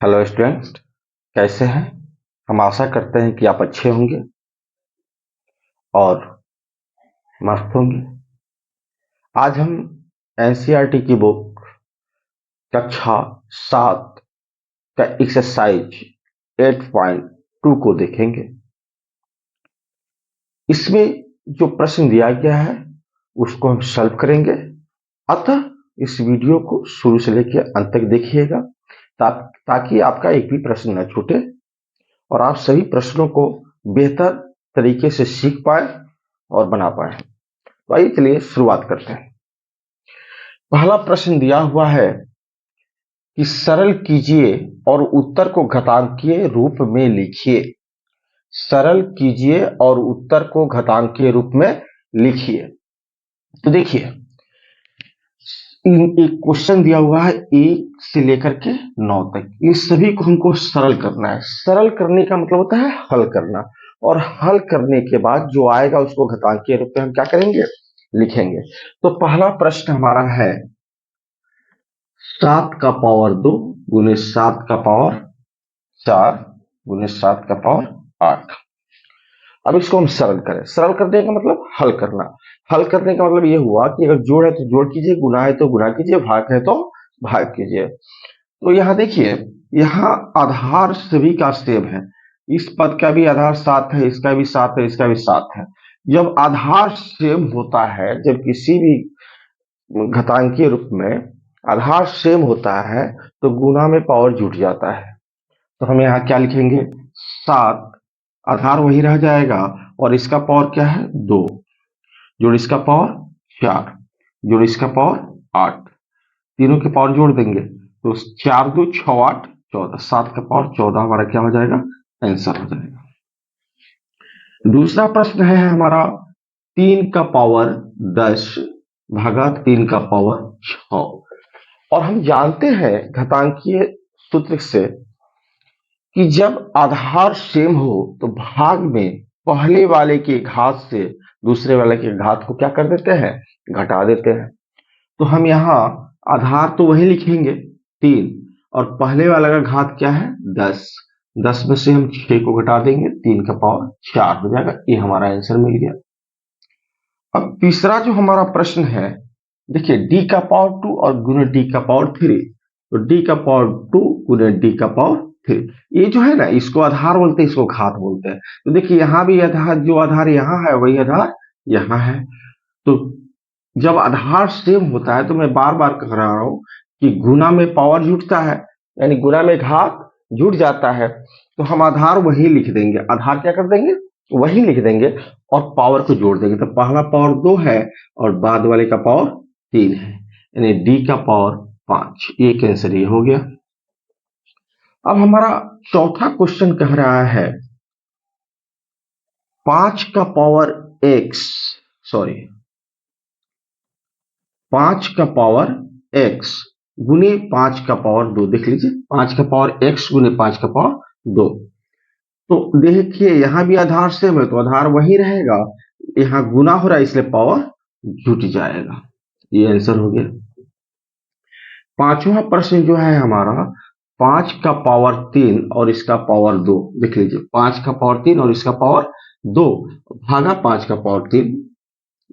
Hello students, कैसे हैं। हम आशा करते हैं कि आप अच्छे होंगे और मस्त होंगे। आज हम एनसीईआरटी की बुक कक्षा 7 का एक्सरसाइज 8.2 को देखेंगे। इसमें जो प्रश्न दिया गया है उसको हम सॉल्व करेंगे। अतः इस वीडियो को शुरू से लेकर अंत तक देखिएगा ताकि आपका एक भी प्रश्न न छूटे और आप सभी प्रश्नों को बेहतर तरीके से सीख पाए और बना पाए। तो आइए चलिए शुरुआत करते हैं। पहला प्रश्न दिया हुआ है कि सरल कीजिए और उत्तर को घातांकीय रूप में लिखिए। सरल कीजिए और उत्तर को घातांकीय रूप में लिखिए। तो देखिए, एक क्वेश्चन दिया हुआ है 1 से लेकर के 9 तक। इन सभी को हमको सरल करना है। सरल करने का मतलब होता है हल करना, और हल करने के बाद जो आएगा उसको घातांकीय रूप में हम क्या करेंगे, लिखेंगे। तो पहला प्रश्न हमारा है 7 का पावर 2 गुने 7 का पावर 4 गुने 7 का पावर 8। अब इसको हम सरल करें। सरल करने का मतलब हल करना। हल करने का मतलब यह हुआ कि अगर जोड़ है तो जोड़ कीजिए, गुना है तो गुना कीजिए, भाग है तो भाग कीजिए। तो यहां देखिए, यहां आधार सभी का सेम है। इस पद का भी आधार 7 है, इसका भी 7 है, इसका भी 7 है। जब आधार सेम होता है, जब किसी भी घातांकीय रूप में आधार सेम होता है तो गुना में पावर जुट जाता है। तो हम यहाँ क्या लिखेंगे, 7, आधार वही रह जाएगा और इसका पावर क्या है 2, जोड़ इसका पावर 4, जोड़ इसका पावर 8। तीनों के पावर जोड़ देंगे तो 4 2 6 8 14, 7 का पावर 14 हमारा क्या हो जाएगा, आंसर हो जाएगा। दूसरा प्रश्न है हमारा 3 का पावर 10 भागा 3 का पावर 6। और हम जानते हैं घातांकीय सूत्र से कि जब आधार सेम हो तो भाग में पहले वाले के घात से दूसरे वाले के घात को क्या कर देते हैं, घटा देते हैं। तो हम यहाँ आधार तो वही लिखेंगे 3, और पहले वाला का घात क्या है 10। 10 में से हम 6 को घटा देंगे, 3 का पावर 4 हो जाएगा। ये हमारा आंसर मिल गया। अब तीसरा जो हमारा प्रश्न है, देखिए डी का पावर 2 और गुने डी का पावर 3। तो डी का पावर 2 गुने डी का पावर 3, ये जो है ना, इसको आधार बोलते हैं, इसको घात बोलते हैं। तो देखिए यहाँ भी आधार, जो आधार यहाँ है वही आधार यहाँ है। तो जब आधार सेम होता है तो मैं बार बार कह रहा हूं कि गुना में पावर जुटता है, यानी गुना में घात जुट जाता है। तो हम आधार वही लिख देंगे, आधार क्या कर देंगे, वही लिख देंगे और पावर को जोड़ देंगे। तो पहला पावर 2 है और बाद वाले का पावर 3 है, यानी डी का पावर 5। ये आंसर ये हो गया। अब हमारा चौथा क्वेश्चन कह रहा है 5 का पावर x, सॉरी 5 का पावर x गुने 5 का पावर 2। देख लीजिए, 5 का पावर x गुने 5 का पावर 2। तो देखिए यहां भी आधार सेम है तो आधार वही रहेगा, यहां गुना हो रहा है इसलिए पावर जुट जाएगा। ये आंसर हो गया। पांचवा प्रश्न जो है हमारा 5 का पावर 3 और इसका पावर 2। देख लीजिए, 5 का पावर 3 और इसका पावर 2 भागा 5 का पावर 3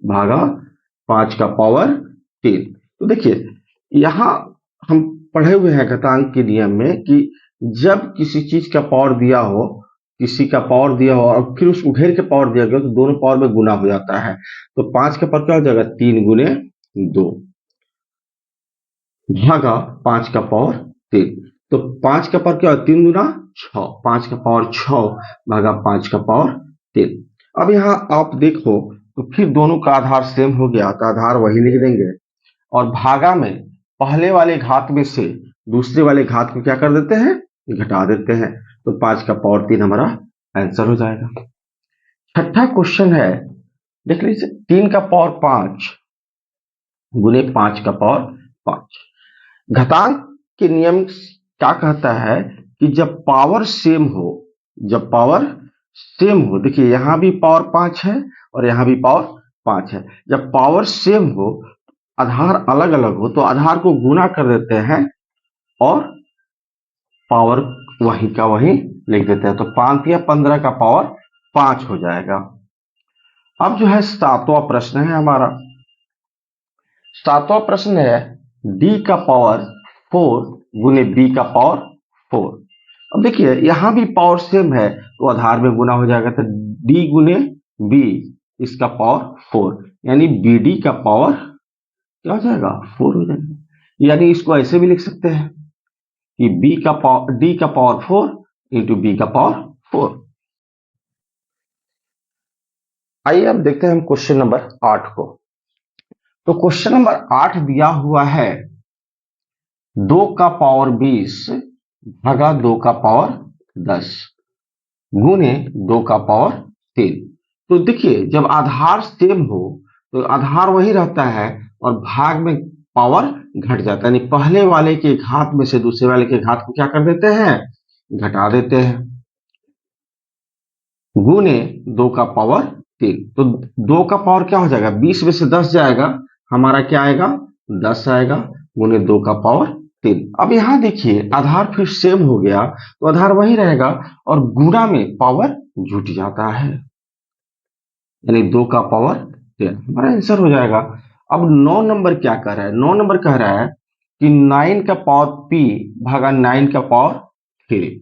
भागा 5 का पावर 3। तो देखिए यहां हम पढ़े हुए हैं घातांक के नियम में कि जब किसी चीज का पावर दिया हो, किसी का पावर दिया हो और फिर उसको घेर के पावर दिया गया तो दोनों पावर में गुना हो जाता है। तो 5 का पावर क्या हो जाएगा, 3 गुने 2 भागा 5 का पावर 3। तो 5 का पावर क्या है, 3 गुना 6, 5 का पावर 6 भागा 5 का पावर 3। अब यहाँ आप देखो तो फिर दोनों का आधार सेम हो गया तो आधार वही लिख देंगे और भागा में पहले वाले घात में से दूसरे वाले घात को क्या कर देते हैं, घटा देते हैं। तो 5 का पावर 3 हमारा आंसर हो जाएगा। छठा क्वेश्चन है, देख लीजिए 3 का पावर 5 गुने 5 का पावर 5। घातांक के नियम क्या कहता है कि जब पावर सेम हो, जब पावर सेम हो, देखिए यहां भी पावर 5 है और यहां भी पावर 5 है। जब पावर सेम हो, आधार अलग अलग हो तो आधार को गुना कर देते हैं और पावर वही का वही लिख देते हैं। तो 5 या 15 का पावर 5 हो जाएगा। अब जो है सातवां प्रश्न है हमारा। सातवां प्रश्न है डी का पावर 4 गुने बी का पावर 4। अब देखिए यहां भी पावर सेम है तो आधार में गुना हो जाएगा, तो डी गुने बी इसका पावर 4, यानी बी डी का पावर क्या हो जाएगा 4 हो जाएगा। यानी इसको ऐसे भी लिख सकते हैं कि बी का पावर डी का पावर 4 इंटू बी का पावर 4। आइए अब देखते हैं हम क्वेश्चन नंबर 8 को। तो क्वेश्चन नंबर 8 दिया हुआ है 2 का पावर 20 भागा 2 का पावर 10 गुने 2 का पावर 3। तो देखिए जब आधार सेम हो तो आधार वही रहता है और भाग में पावर घट जाता है, यानी पहले वाले के घात में से दूसरे वाले के घात को क्या कर देते हैं, घटा देते हैं, गुने 2 का पावर 3। तो 2 का पावर क्या हो जाएगा, 20 में से 10 जाएगा, हमारा क्या आएगा 10 आएगा, गुने 2 का पावर 3। अब यहां देखिए आधार फिर सेम हो गया तो आधार वही रहेगा और गुणा में पावर जुट जाता है, यानी 2 का पावर 10 हमारा आंसर हो जाएगा। अब 9 नंबर क्या कह रहा है, 9 नंबर कह रहा है कि 9 का पावर p भागा 9 का पावर 3।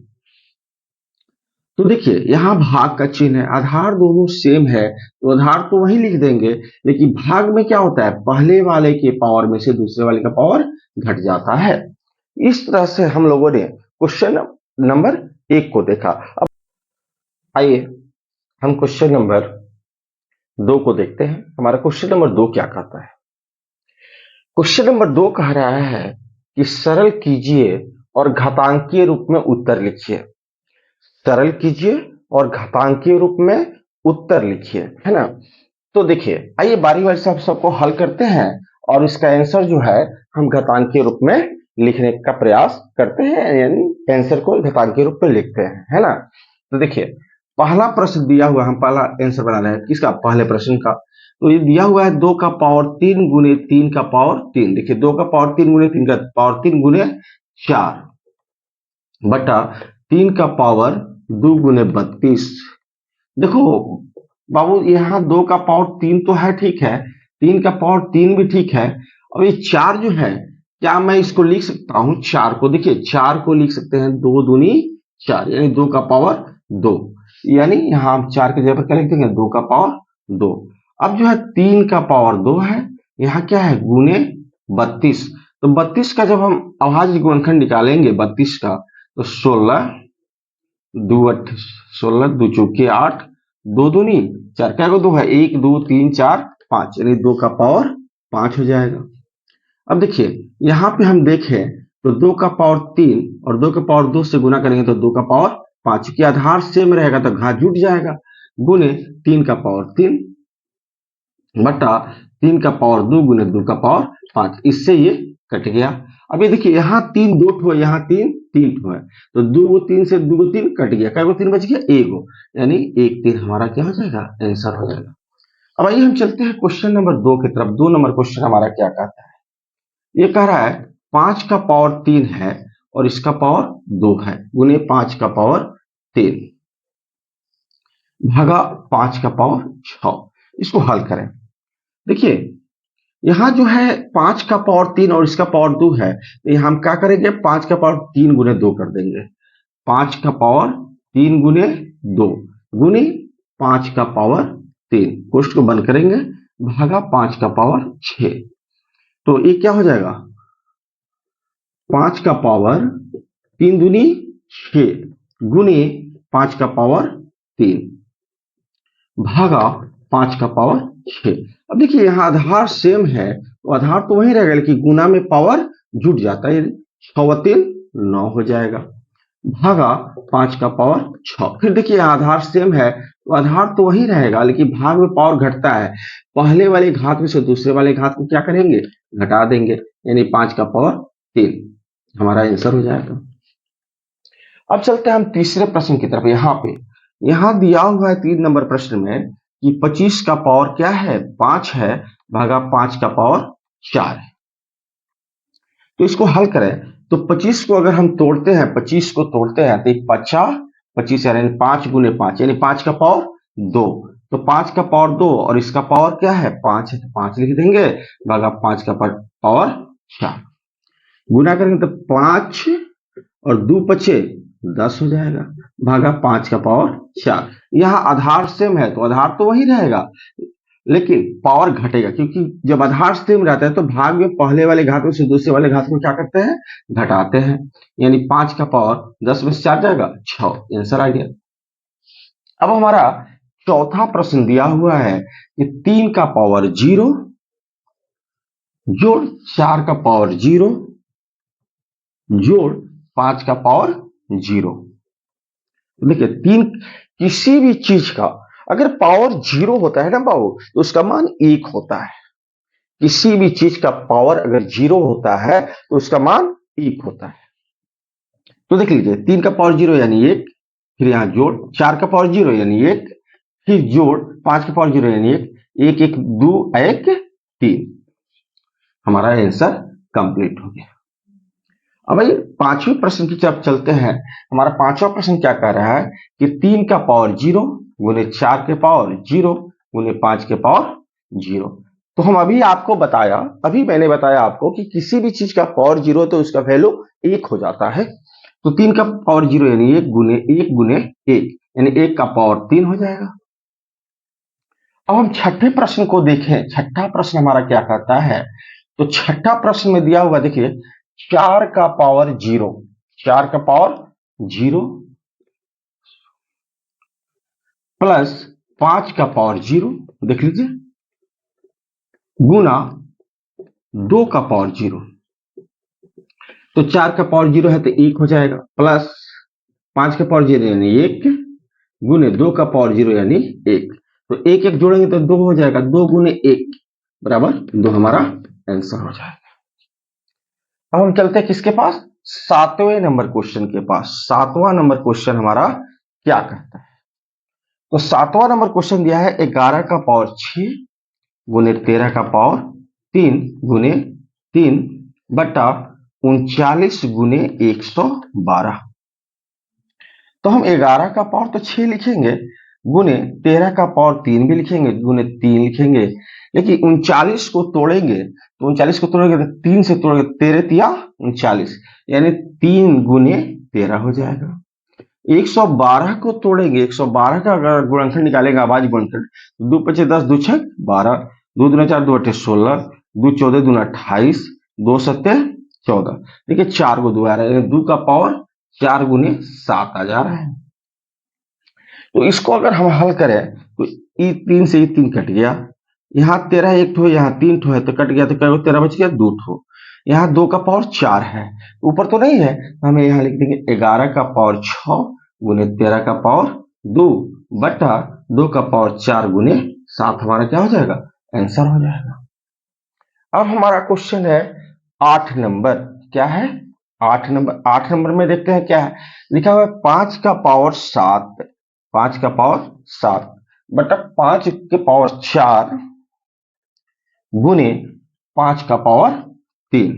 तो देखिए यहां भाग का चिन्ह है, आधार दोनों सेम है तो आधार तो वही लिख देंगे, लेकिन भाग में क्या होता है, पहले वाले के पावर में से दूसरे वाले का पावर घट जाता है। इस तरह से हम लोगों ने क्वेश्चन नंबर 1 को देखा। अब आइए हम क्वेश्चन नंबर 2 को देखते हैं। हमारा क्वेश्चन नंबर 2 क्या कहता है। क्वेश्चन नंबर 2 कह रहा है कि सरल कीजिए और घातांकीय रूप में उत्तर लिखिए। सरल कीजिए और घातांकीय रूप में उत्तर लिखिए, है ना। तो देखिए आइए बारी बारी से आप सबको हल करते हैं और इसका आंसर जो है हम घातांकीय रूप में लिखने का प्रयास करते हैं, यानी आंसर को घातांकीय रूप में लिखते हैं, है ना। तो देखिए पहला प्रश्न दिया हुआ, हम पहला आंसर बना रहे हैं किसका, पहले प्रश्न का। तो ये दिया हुआ है 2 का पावर 3 गुने 3 का पावर 3। देखिए 2 का पावर 3 गुने 3 का पावर 3 गुने 4 बटा 3 का पावर 2 गुने 32। देखो बाबू यहाँ 2 का पावर 3 तो है, ठीक है, 3 का पावर 3 भी ठीक है। अब ये 4 जो है, क्या मैं इसको लिख सकता हूं 4 को, देखिए 4 को लिख सकते हैं 2 दूनी 4, यानी 2 का पावर 2, यानी यहाँ हम 4 की जगह पर क्या लिख देंगे 2 का पावर 2। अब जो है 3 का पावर 2 है, यहाँ क्या है गुने 32। तो 32 का जब हम अभाज्य गुणनखंड निकालेंगे 32 का, तो 16 2 चौके 8, 2 दूनी 4, क्या को 2 है 1 2 3 4 5, यानी 2 का पावर 5 हो जाएगा। अब देखिए यहाँ पे हम देखें तो 2 का पावर 3 और 2 का पावर 2 से गुना करेंगे तो 2 का पावर 5 की आधार सेम रहेगा तो घात जुट जाएगा, गुने 3 का पावर 3 बटा 3 का पावर 2 गुने 2 का पावर 5, इससे ये कट गया। अब ये देखिए यहाँ 3 2 ठो है, यहाँ 3 3 ठो है, तो 2 को 3 से 2 को 3 कट गया, क्या को 3 बच गया 1 को, यानी 1 3 हमारा क्या हो जाएगा आंसर हो जाएगा। अब आइए हम चलते हैं क्वेश्चन नंबर 2 की तरफ। 2 नंबर क्वेश्चन हमारा क्या कहता है, ये कह रहा है 5 का पावर 3 है और इसका पावर 2 है, गुने 5 का पावर 3 भागा 5 का पावर 6। इसको हल करें। देखिए यहां जो है 5 का पावर 3 और इसका पावर 2 है, तो यहां हम क्या करेंगे 5 का पावर 3 गुने 2 कर देंगे, 5 का पावर 3 गुने 2 गुने 5 का पावर 3, कोष्ठ को बंद करेंगे, भागा 5 का पावर 6। तो ये क्या हो जाएगा 5 का पावर 3 दूनी 6 गुने 5 का पावर 3 भागा 5 का पावर 6। अब देखिए यहाँ आधार सेम है तो आधार तो वही रहेगा, लेकिन गुना में पावर जुट जाता है, 6 व 3 9 हो जाएगा, भागा 5 का पावर 6। फिर देखिए आधार सेम है तो आधार तो वही रहेगा, लेकिन भाग में पावर घटता है, पहले वाले घात में से दूसरे वाले घात को क्या करेंगे घटा देंगे, यानी 5 का पावर 3 हमारा आंसर हो जाएगा। अब चलते हैं हम तीसरे प्रश्न की तरफ। यहाँ दिया हुआ है 3 नंबर प्रश्न में कि 25 का पावर क्या है 5 है भागा 5 का पावर 4 है। तो इसको हल करें तो 25 को अगर हम तोड़ते हैं, 25 को तोड़ते हैं तो एक 25 यानी 5 गुने 5 यानी 5 का पावर 2। तो 5 का पावर 2 और इसका पावर क्या है 5 है, तो 5 लिख देंगे भागा 5 का पावर 4। गुना करेंगे तो 5 और 2 पचे 10 हो जाएगा भागा 5 का पावर 4। यहाँ आधार सेम है तो आधार तो वही रहेगा, लेकिन पावर घटेगा, क्योंकि जब आधार सेम रहता है तो भाग में पहले वाले घात में से दूसरे वाले घात को क्या करते हैं, घटाते हैं। यानी 5 का पावर 10 में से 4 जाएगा 6, आंसर आ गया। अब हमारा चौथा प्रश्न दिया हुआ है कि 3 का पावर 0 जोड़ 4 का पावर 0 जोड़ 5 का पावर 0। देखिए 3 किसी भी चीज का अगर पावर 0 होता है ना बाबू तो उसका मान 1 होता है। किसी भी चीज का पावर अगर 0 होता है तो उसका मान 1 होता है। तो देख लीजिए 3 का पावर 0 यानी 1, फिर यहां जोड़ 4 का पावर 0 यानी 1, फिर जोड़ 5 का पावर 0 यानी 1, 1 1 2 1 3। हमारा आंसर कंप्लीट हो गया। अब भाई पांचवें प्रश्न की तरफ चलते हैं। हमारा पांचवा प्रश्न क्या कह रहा है कि 3 का पावर 0 गुने 4 के पावर 0 गुने 5 के पावर 0। तो हम अभी मैंने बताया आपको कि किसी भी चीज का पावर 0 तो उसका वैल्यू 1 हो जाता है। तो 3 का पावर 0 यानी 1 गुने 1 यानी 1 का पावर 3 हो जाएगा। अब हम छठे प्रश्न को देखें। छठा प्रश्न हमारा क्या कहता है, तो छठा प्रश्न में दिया हुआ देखिए 4 का पावर 0, 4 का पावर 0 प्लस 5 का पावर 0, देख लीजिए, गुना 2 का पावर 0। तो 4 का पावर 0 है तो 1 हो जाएगा, प्लस 5 का पावर 0 यानी 1 गुने 2 का पावर 0 यानी 1। तो 1 1 जोड़ेंगे तो 2 हो जाएगा, 2 गुने 1 बराबर 2 हमारा आंसर हो जाएगा। अब हम चलते हैं किसके पास, सातवें नंबर क्वेश्चन के पास। सातवां नंबर क्वेश्चन हमारा क्या कहता है, तो सातवां नंबर क्वेश्चन दिया है 11 का पावर 6 गुने 13 का पावर 3 गुने 3 बटा 39 गुने 112। तो हम 11 का पावर तो 6 लिखेंगे, गुने 13 का पावर 3 भी लिखेंगे, गुने 3 लिखेंगे, लेकिन 39 को तोड़ेंगे तो 39 को तोड़ेंगे तो 3 से तोड़ेंगे, 13 तिया 39 यानी 3 गुने 13 हो जाएगा। 112 को तोड़ेंगे, 112 का अगर गुणनखंड निकालेंगे, आवाज गुणनखंड, 2 पचे 10 2 छक 12, 2 दूना 4 2 अठे 16, 2 14 दूना 28, 2 सत्ते 14। देखिए 4 को 2 आ रहा है, 2 का पावर 4 गुने 7 आ जा रहा है। तो इसको अगर हम हल करें तो ये 3 से ये 3 कट गया, यहाँ 13 एक ठो, यहाँ 3 ठो है तो कट गया, तो क्या 13 बच गया 2 ठो। यहाँ 2 का पावर 4 है, ऊपर तो नहीं है, हमें यहाँ लिख देंगे 11 का पावर 6 गुने 13 का पावर 2 बटा 2 का पावर 4 गुने 7। हमारा क्या हो जाएगा, आंसर हो जाएगा। अब हमारा क्वेश्चन है 8 नंबर। क्या है 8 नंबर। 8 नंबर में देखते हैं क्या है लिखा हुआ है, 5 का पावर 7, 5 का पावर 7 बटा 5 के पावर 4 गुने 5 का पावर 3।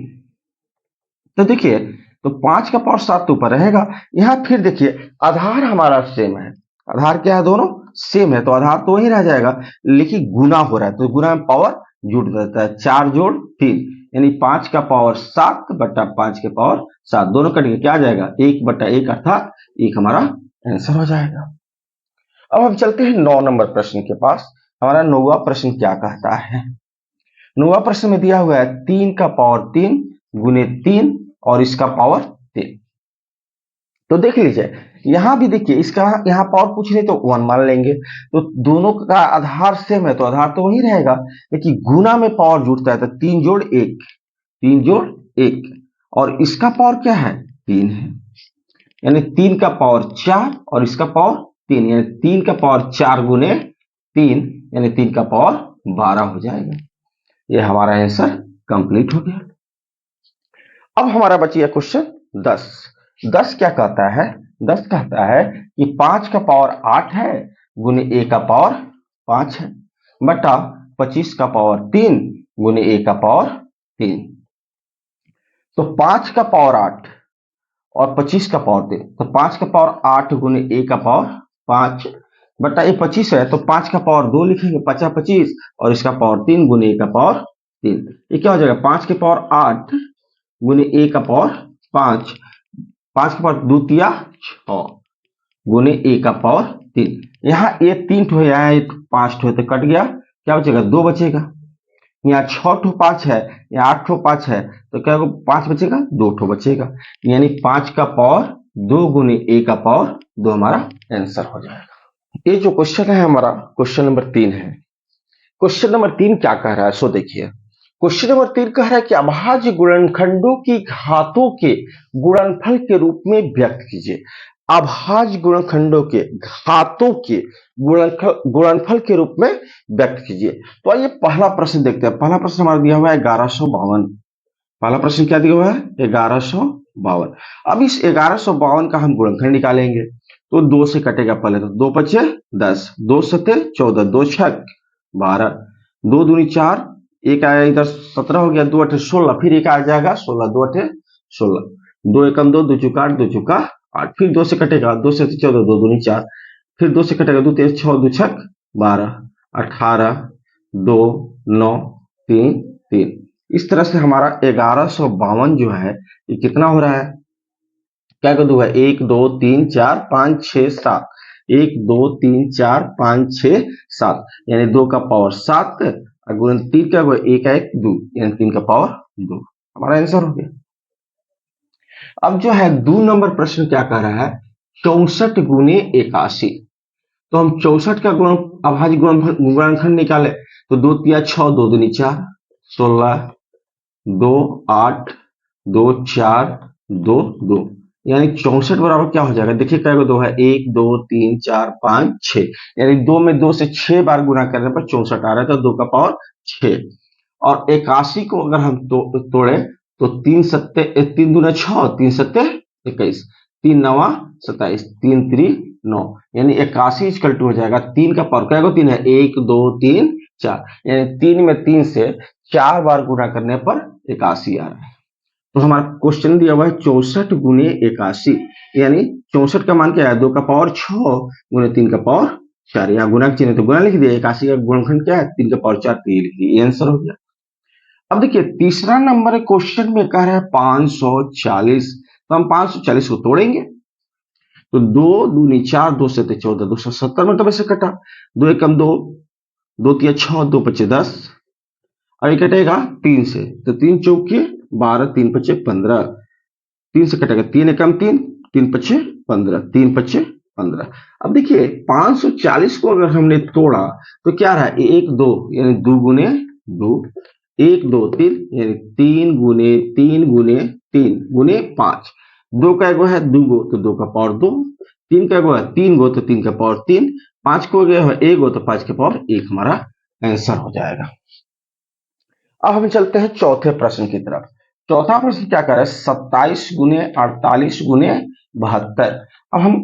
तो देखिए, तो 5 का पावर 7 तो ऊपर रहेगा। यहां फिर देखिए आधार हमारा सेम है, आधार क्या है, दोनों सेम है, तो आधार तो वही रह जाएगा, लेकिन गुना हो रहा है तो गुना में पावर जुड़ जाता है, 4 जोड़ 3 यानी 5 का पावर 7 बटा 5 के पावर 7, दोनों कट के क्या आ जाएगा 1 बटा 1 अर्थात 1 हमारा आंसर हो जाएगा। अब हम चलते हैं 9 नंबर प्रश्न के पास। हमारा 9वां प्रश्न क्या कहता है, 9वां प्रश्न में दिया हुआ है 3 का पावर 3 गुने 3 और इसका पावर 3। तो देख लीजिए यहां भी देखिए, इसका यहां पावर पूछ रहे तो 1 मान लेंगे, तो दोनों का आधार सेम है तो आधार तो वही रहेगा, लेकिन गुना में पावर जुड़ता है तो 3 जोड़ 1, 3 जोड़ 1 और इसका पावर क्या है 3 है, यानी 3 का पावर 4 और इसका पावर 3 यानी 3 का पावर 4 गुने 3 यानी 3 का पावर 12 हो जाएगा। ये हमारा आंसर कंप्लीट हो गया। अब हमारा बच गया क्वेश्चन 10। 10 क्या कहता है, 10 कहता है कि 5 का पावर 8 है गुने ए का पावर 5 है बटा 25 का पावर 3 गुने ए का पावर 3। तो 5 का पावर 8 और 25 का पावर 3, तो 5 का पावर 8 गुने ए का पावर 5 बटा ये 25 है, तो 5 का पावर 2 लिखेंगे, 5 25, और इसका पावर 3 गुने ए का पावर 3। ये क्या हो जाएगा, 5 के पावर 8 गुने ए का पावर 5, 5 के पावर 2 तिया 6 गुने ए का पावर 3। यहाँ ए 3 ठो है, यहाँ 5 ठो है, तो कट गया, क्या बचेगा, 2 बचेगा। यहाँ 6 ठो 5 है, यहाँ 8 ठो 5 है, तो क्या होगा, 5 बचेगा, 2 ठो बचेगा, यानी 5 का पावर 2 गुने ए का पावर 2 हमारा आंसर हो जाएगा। ये जो क्वेश्चन है हमारा क्वेश्चन नंबर 3 है। क्वेश्चन नंबर 3 क्या कह रहा है, सो देखिए। क्वेश्चन नंबर 3 कह रहा है कि अभाज्य गुणनखंडों की घातों के गुणनफल के रूप में व्यक्त कीजिए। अभाज्य गुणनखंडों के घातों के गुणनफल के रूप में व्यक्त कीजिए। तो आइए पहला प्रश्न देखते हैं। पहला प्रश्न हमारा दिया हुआ है 1152। पहला प्रश्न क्या दिया हुआ है, 1152। अब इस 1152 का हम गुणनखंड निकालेंगे। तो 2 से कटेगा पहले, तो 2 पचे 10, 2 सते 14, 2 छक 12, 2 दूनी 4, एक आया इधर 17 हो गया, 2 अठे 16, फिर एक आ जाएगा 16, 2 अठे 16, 2 एकम 2, 2 चुका 8, 2 चुका 8, फिर 2 से कटेगा, 2 से 14, 2 दूनी 4, फिर 2 से कटेगा, 2 तेज 6, 2 छक 12, 18, 2 9 3 3। इस तरह से हमारा 1152 जो है ये कितना हो रहा है, क्या कर दूंगा, 1 2 3 4 5 6 7, 1 2 3 4 5 6 7, यानी 2 का पावर 7, और गुणन 3 का 1 1 2, यानी 3 का पावर 2, हमारा आंसर हो गया। अब जो है 2 नंबर प्रश्न क्या कह रहा है, 64 गुने 81। तो हम 64 का गुण अभाज्य गुणनखंड निकाले, तो 2 तिया 6, 2 दूनी 4, 16, 2 8, 2 4 2 2, यानी 64 बराबर क्या हो जाएगा, देखिए क्या 2 है, 1 2 3 4 5 6, यानी 2 में 2 से 6 बार गुना करने पर 64 आ रहा है, तो 2 का पावर 6। और 81 को अगर हम तोड़े, तो 3 सत्ते 3 दूना 6, 3 सत्ते 21, 3 नवा 27, 3 3 9, यानी 81 इक्वल टू हो जाएगा 3 का पावर क्या 3 है, 1 2 3 4, यानी 3 में 3 से 4 बार गुना करने पर 81 आ रहा है। तो हमारा क्वेश्चन दिया हुआ है 64 गुने 81, यानी 64 का मान क्या है, 2 का पावर 6 गुने 3 का पावर 4, यहाँ गुना के चिन्ह तो गुना लिख दिया, 81 का गुणनखंड क्या है, 3 का पावर 4, 3 लिख दिया, ये आंसर हो गया। अब देखिए तीसरा नंबर क्वेश्चन में कह रहा है 540, तो हम 540 को तोड़ेंगे, तो 2 दूनी 4, 2 से 14, 270 में तो वैसे कटा, 2 एकम 2, 2 तिया 6, 2 पचे 10, अभी कटेगा 3 से, तो 3 चौके 12, 3 पचे 15, 3 से कटेगा 3 एकम 3, 3 पचे 15, 3 पचे 15। अब देखिए 540 को अगर हमने तोड़ा तो क्या रहा, 1 2, यानी 2 गुने 2, 1 2 3, यानी 3 गुने 3 गुने 3 गुने 5, 2 का एगो है 2 गो, तो 2 का पावर 2, 3 का एगो है 3 गो, तो 3 का पावर 3, 5 को गया है 1 गो, तो 5 के पावर 1 हमारा आंसर हो जाएगा। अब हम चलते हैं चौथे प्रश्न की तरफ। चौथा प्रश्न क्या कर रहा है, 27 गुने 48 गुने 72। अब हम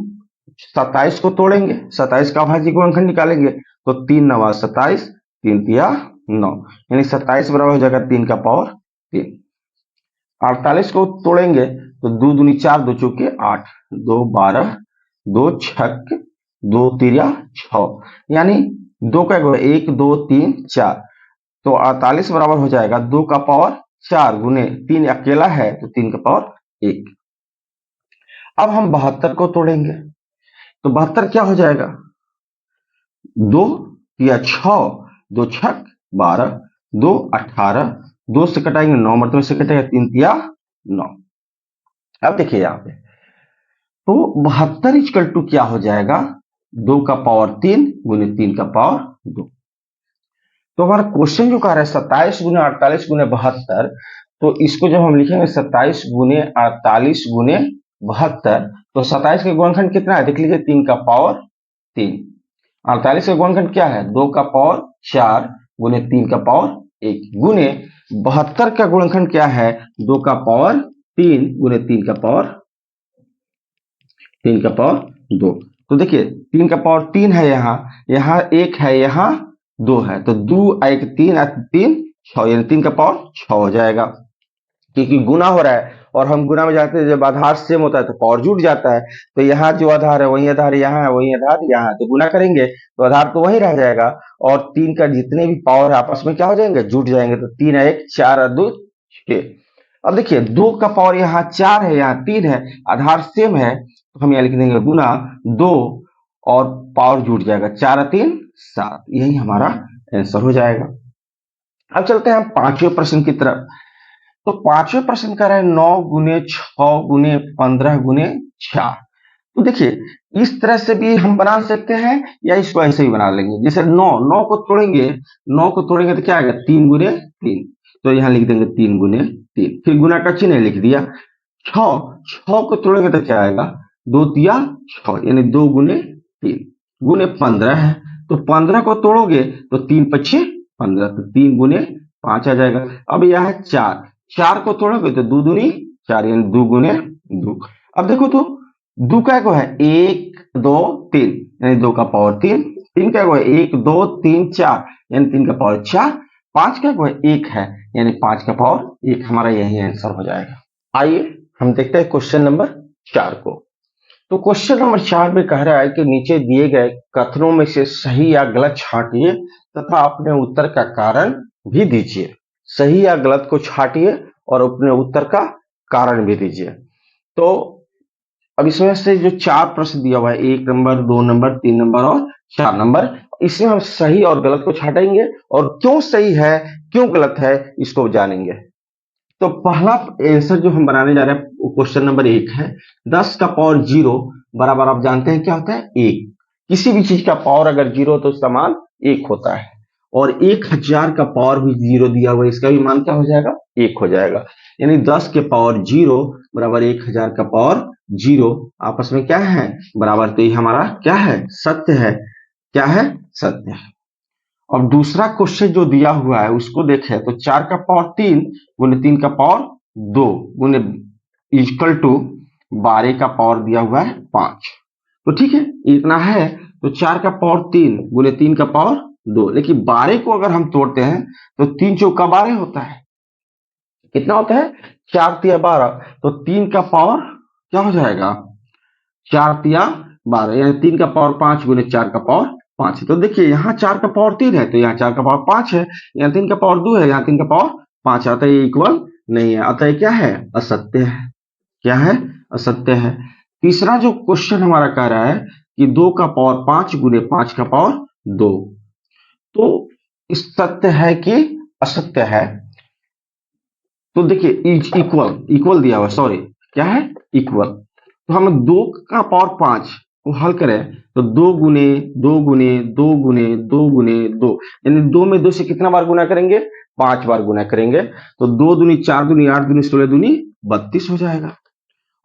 27 को तोड़ेंगे, 27 का अभाज्य गुणनखंड निकालेंगे, तो 3 नवा 27, 3 तिया 9, यानी 27 बराबर हो जाएगा 3 का पावर 3। 48 को तोड़ेंगे, तो 2 दूनी 4, 2 चौके 8, 2 12, 2 छक 2 तिया 6, यानी 2 का 1 2 3 4, तो 48 बराबर हो जाएगा 2 का पावर 4 गुने 3 अकेला है, तो 3 का पावर 1। अब हम 72 को तोड़ेंगे, तो 72 क्या हो जाएगा, 2 या 6, 2 छक 12, 2 18, 2 से कटाएंगे 9 मरतबे से कटेगा, 3 तिया 9। अब देखिए यहाँ पे, तो 72 इक्वल टू क्या हो जाएगा, 2 का पावर 3 गुने 3 का पावर 2। तो हमारा क्वेश्चन जो कह रहा है 27 गुने 48 गुने 72, तो इसको जब हम लिखेंगे 27 गुने 48 गुने 72, तो 27 का गुणनखंड कितना है, देख लीजिए 3 का पावर 3, 48 का गुणनखंड क्या है, 2 का पावर 4 गुने 3 का पावर 1, गुने 72 का गुणनखंड क्या है, 2 का पावर 3 गुने 3 का पावर 2। तो देखिए 3 का पावर 3 है, यहाँ 1 है, यहाँ 2 है, तो 2 1 3 3 6, यानी 3 का पावर 6 हो जाएगा। क्योंकि गुना हो रहा है और हम गुना में जाते हैं, जब आधार सेम होता है तो पावर जुड़ जाता है। तो यहाँ जो आधार है वही आधार यहाँ है, वही आधार यहाँ है, तो गुना करेंगे तो आधार तो वही रह जाएगा और 3 का जितने भी पावर है आपस में क्या हो जाएंगे, जुट जाएंगे। तो 3 है 1, 4 है 2, 6। अब देखिए 2 का पावर यहाँ 4 है, यहाँ 3 है, आधार सेम है, तो हम यहाँ लिख देंगे गुना 2 और पावर जुट जाएगा, 4 है 3, 7। यही हमारा आंसर हो जाएगा। अब चलते हैं हम पांचवें प्रश्न की तरफ। तो पांचवें प्रश्न का है 9 गुने 6 गुने 15 गुने 4। तो देखिए इस तरह से भी हम बना सकते हैं या इसको ऐसे ही बना लेंगे। जैसे 9 को तोड़ेंगे, 9 को तोड़ेंगे तो क्या आएगा, 3 गुने 3। तो यहाँ लिख देंगे 3 गुने 3, फिर गुना का चिन्ह लिख दिया। 6 को तोड़ेंगे तो क्या आएगा, 2 तिया 6, यानी 2 गुने 3 गुने 15 है। तो 15 को तोड़ोगे तो 3 पच्छे 15, तो 3 गुने 5 आ जाएगा। अब यह है 4 को तोड़ोगे तो 2 दूनी 4, यानी 2 गुने 2। अब देखो तो 2 का को है 1 2 3, यानी 2 का पावर 3। 3 का को है 1 2 3 4, यानी 3 का पावर 4। 5 का को है 1 है, यानी 5 का पावर 1। हमारा यही आंसर हो जाएगा। आइए हम देखते हैं क्वेश्चन नंबर 4 को। तो क्वेश्चन नंबर 4 में कह रहा है कि नीचे दिए गए कथनों में से सही या गलत छांटिए तथा अपने उत्तर का कारण भी दीजिए। सही या गलत को छांटिए और अपने उत्तर का कारण भी दीजिए। तो अब इसमें से जो 4 प्रश्न दिया हुआ है, 1 नंबर 2 नंबर 3 नंबर और 4 नंबर, इसमें हम सही और गलत को छांटेंगे और क्यों सही है क्यों गलत है इसको जानेंगे। तो पहला आंसर जो हम बनाने जा रहे हैं वो क्वेश्चन नंबर 1 है। 10 का पावर 0 बराबर, आप जानते हैं क्या होता है, 1। किसी भी चीज का पावर अगर 0 तो उसका मान 1 होता है। और 1000 का पावर भी 0 दिया हुआ है, इसका भी मान क्या हो जाएगा, 1 हो जाएगा। यानी 10 के पावर 0 बराबर 1000 का पावर 0 आपस में क्या है, बराबर। तो ये हमारा क्या है, सत्य है। क्या है, सत्य है। अब दूसरा क्वेश्चन जो दिया हुआ है उसको देखें तो 4 का पावर 3 गुने 3 का पावर 2 गुने इक्वल टू 12 का पावर दिया हुआ है 5। तो ठीक है, इतना है। तो 4 का पावर 3 गुने 3 का पावर 2, लेकिन 12 को अगर हम तोड़ते हैं तो 3 चौका 12 होता है। कितना होता है, 4 तिया 12। तो 3 का पावर क्या हो जाएगा, 4 तिया 12, यानी 3 का पावर 5 गुने 4 का पावर 5 है। तो देखिए यहाँ 4 का पावर 3 है तो यहाँ 4 का पावर 5 है, यहाँ 3 का पावर 2 है, यहाँ 3 का पावर 5 आता है, ये इक्वल नहीं है। अतः क्या है, असत्य है। क्या है, असत्य है। तीसरा जो क्वेश्चन हमारा कह रहा है कि 2 का पावर 5 गुने 5 का पावर 2, तो इस सत्य है कि असत्य है। तो देखिए इक्वल दिया हुआ, सॉरी क्या है, इक्वल। तो हम 2 का पावर 5 को हल करें तो 2 गुने 2 गुने 2 गुने 2 गुने 2, यानी 2 में 2 से कितना बार गुना करेंगे, 5 बार गुना करेंगे। तो 2 दूनी 4 दूनी 8 दूनी 16 दूनी 32 हो जाएगा।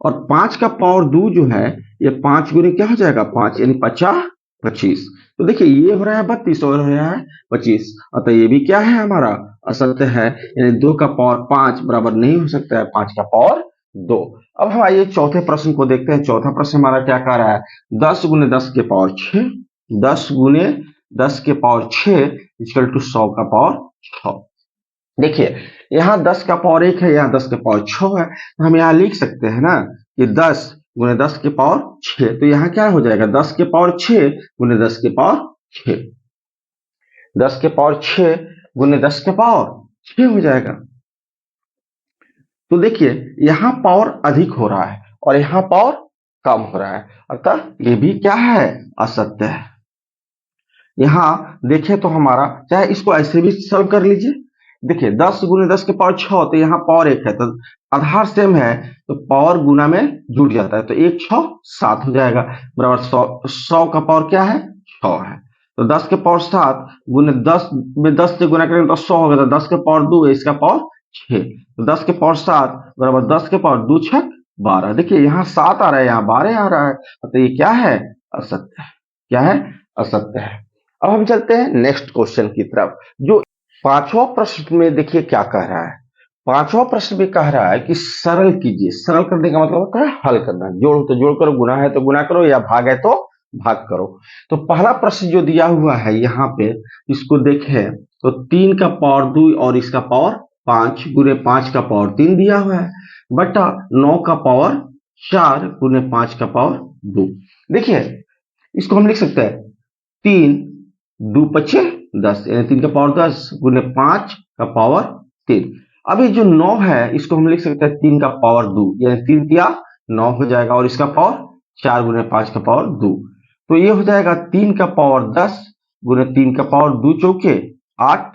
और 5 का पावर 2 जो है ये 5 गुने क्या हो जाएगा, 5, यानी 50 25। तो देखिए ये हो रहा है 32 और हो रहा है 25, अतः ये भी क्या है, हमारा असत्य है। यानी 2 का पावर 5 बराबर नहीं हो सकता है 5 का पावर 2। अब हम आइए चौथे प्रश्न को देखते हैं। चौथा प्रश्न हमारा क्या कह रहा है, 10 गुने 10 के पावर 6, 10 गुने 10 के पावर 6 इक्वल टू 100 का पावर 6। देखिए यहाँ 10 का पावर 1 है, यहाँ 10 का पावर 6 है, तो हम यहाँ लिख सकते हैं ना कि 10 गुने 10 के पावर 6। तो यहाँ क्या हो जाएगा, 10 के पावर 6 गुने 10 के पावर 6, 10 के पावर 6 गुने 10 के पावर 6 हो जाएगा। तो देखिए यहाँ पावर अधिक हो रहा है और यहाँ पावर कम हो रहा है, अतः ये भी क्या है, असत्य है। यहाँ देखें तो हमारा, चाहे इसको ऐसे भी सॉल्व कर लीजिए। देखिए 10 गुने 10 के पावर 6, तो यहाँ पावर 1 है तो आधार सेम है तो पावर गुना में जुड़ जाता है, तो 1 6 7 हो जाएगा, बराबर 100 का पावर क्या है, 6 है। तो 10 के पावर 7 गुने 10 में 10 से गुना करेंगे तो 100 होगा, तो 10 के पावर 2 है, इसका पावर 6। तो 10 के पावर 7 बराबर 10 के पावर 2 6 12। देखिए यहाँ 7 आ रहा है, यहाँ 12 आ रहा है, तो ये क्या है, असत्य है। क्या है, असत्य है। अब हम चलते हैं नेक्स्ट क्वेश्चन की तरफ। जो पांचवा प्रश्न में देखिए क्या कह रहा है। पांचवा प्रश्न में कह रहा है कि सरल कीजिए। सरल करने का मतलब होता है हल करना, जोड़ तो जोड़ करो, गुना है तो गुना करो, या भाग है तो भाग करो। तो पहला प्रश्न जो दिया हुआ है यहाँ पे, इसको देखें तो 3 का पावर 2 और इसका पावर 5 गुने 5 का पावर 3 दिया हुआ है, बटा 9 का पावर 4 गुने 5 का पावर 2। देखिए इसको हम लिख सकते हैं 3 2 पचे 10, यानी 3 का पावर 10 गुने 5 का पावर 3। अब ये जो 9 है इसको हम लिख सकते हैं 3 का पावर 2, यानी 3 तिया 9 हो जाएगा, और इसका पावर 4 गुने 5 का पावर 2। तो ये हो जाएगा 3 का पावर 10 गुने 3 का पावर 2 चौके 8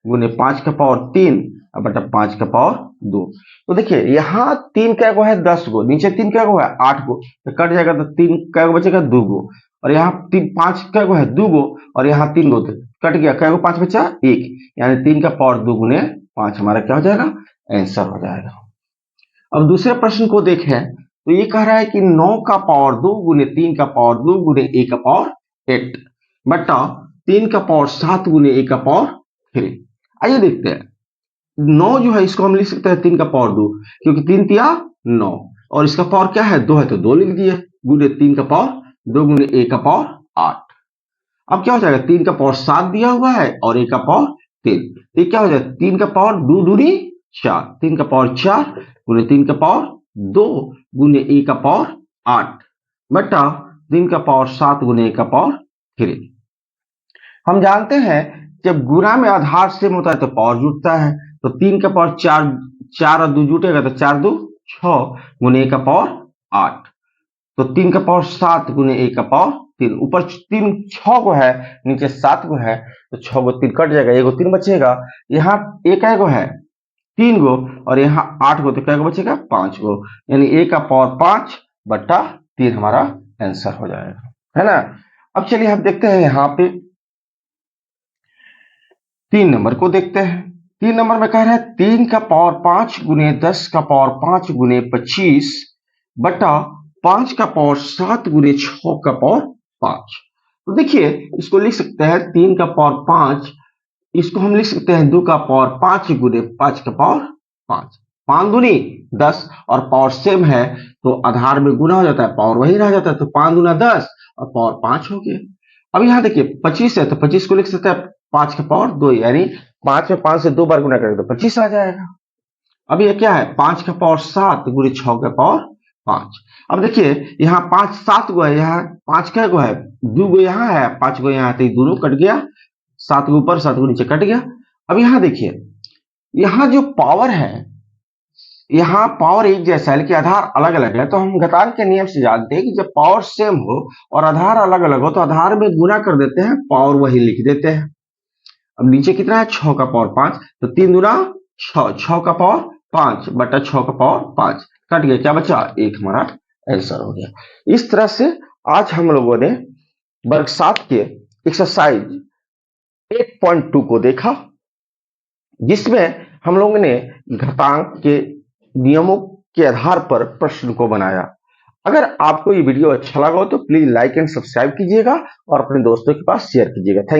गुने 5 का पावर 3 बटा 5 का पावर 2। तो देखिए यहाँ 3 क्या गो है 10 गो, नीचे 3 क्या गो है 8 गो, तो कट जाएगा तो 3 क्या गो बचेगा 2 गो, और यहाँ 5 क्या गो है 2 गो, और यहाँ 3 गो, तो कट गया, क्या गो 5 बचा 1, यानी 3 का पावर 2 गुने 5 हमारा क्या हो जाएगा, आंसर हो जाएगा। अब दूसरे प्रश्न को देखें तो ये कह रहा है कि 9 का पावर 2 गुने 3 का पावर 2 गुने a का पावर 8 बटा 3 का पावर 7 गुने a का पावर 3। आइए देखते हैं 9 जो है इसको हम लिख सकते हैं 3 का पावर 2, क्योंकि 3 तिया 9, और इसका पावर क्या है 2 है तो 2 लिख दिए, गुने 3 का पावर 2 गुने a का पावर 8। अब क्या हो जाएगा 3 का पावर 7 दिया हुआ है और a का पावर 3, ये क्या हो जाएगा 3 का पावर 2 दूनी 4, 3 का पावर 4 गुने 3 का पावर 2 गुने a का पावर 8 बटा 3 का पावर 7 गुने a का पावर 3। हम जानते हैं जब गुणा में आधार सेम होता है तो पावर जुटता है, तो 3 का पावर 4 और 2 जुटेगा तो 4 2 6 गुने a का पावर 8, तो 3 का पावर 7 गुने a का पावर 3, ऊपर 3 6 को है नीचे 7 को है, तो 6 को 3 कट जाएगा, 1 को 3 बचेगा, यहाँ एक को है 3 गो, और यहाँ 8 गो, तो क्या बचेगा 5 गो, यानी a का पावर 5 बटा 3 हमारा आंसर हो जाएगा, है ना। अब चलिए हम देखते हैं यहाँ पे 3 नंबर को देखते हैं। 3 नंबर में कह रहा है 3 का पावर 5 गुने 10 का पावर 5 गुने 25 बटा 5 का पावर 7 गुने 6 का पावर 5। तो देखिए इसको लिख सकते हैं 3 का पावर 5, इसको हम लिख सकते हैं 2 का पावर 5 गुने 5 का पावर 5, 5 दूनी 10, और पावर सेम है तो आधार में गुना हो जाता है, पावर वही रह जाता है, तो 5 दूना 10 और पावर 5 हो गया। अब यहाँ देखिए 25 है तो 25 को लिख सकते हैं 5 का पावर 2, यानी 5 में 5 से 2 बार गुना करेंगे तो 25 आ जाएगा। अब ये क्या है 5 का पावर 7 गुने 6 का पावर 5। अब देखिए यहाँ 5 7 गो है, यहाँ 5 क्या गो है 2 गो यहाँ है 5 गो यहाँ है, तो ये दोनों कट गया, 7 गो ऊपर 7 गो नीचे कट गया। अब यहाँ देखिए यहाँ जो पावर है यहाँ पावर एक जैसा है लेकिन आधार अलग अलग है, तो हम घातांक के नियम से जानते हैं कि जब पावर सेम हो और आधार अलग अलग हो तो आधार में गुना कर देते हैं, पावर वही लिख देते हैं। अब नीचे कितना है 6 का पावर 5, तो 3 दूना 6, 6 का पावर 5 बटा 6 का पावर 5, कट गया, क्या बचा 1, हमारा आंसर हो गया। इस तरह से आज हम लोगों ने वर्ग 7 के एक्सरसाइज 8.2 को देखा, जिसमें हम लोगों ने घातांक के नियमों के आधार पर प्रश्न को बनाया। अगर आपको ये वीडियो अच्छा लगा हो तो प्लीज लाइक एंड सब्सक्राइब कीजिएगा और अपने दोस्तों के पास शेयर कीजिएगा। थैंक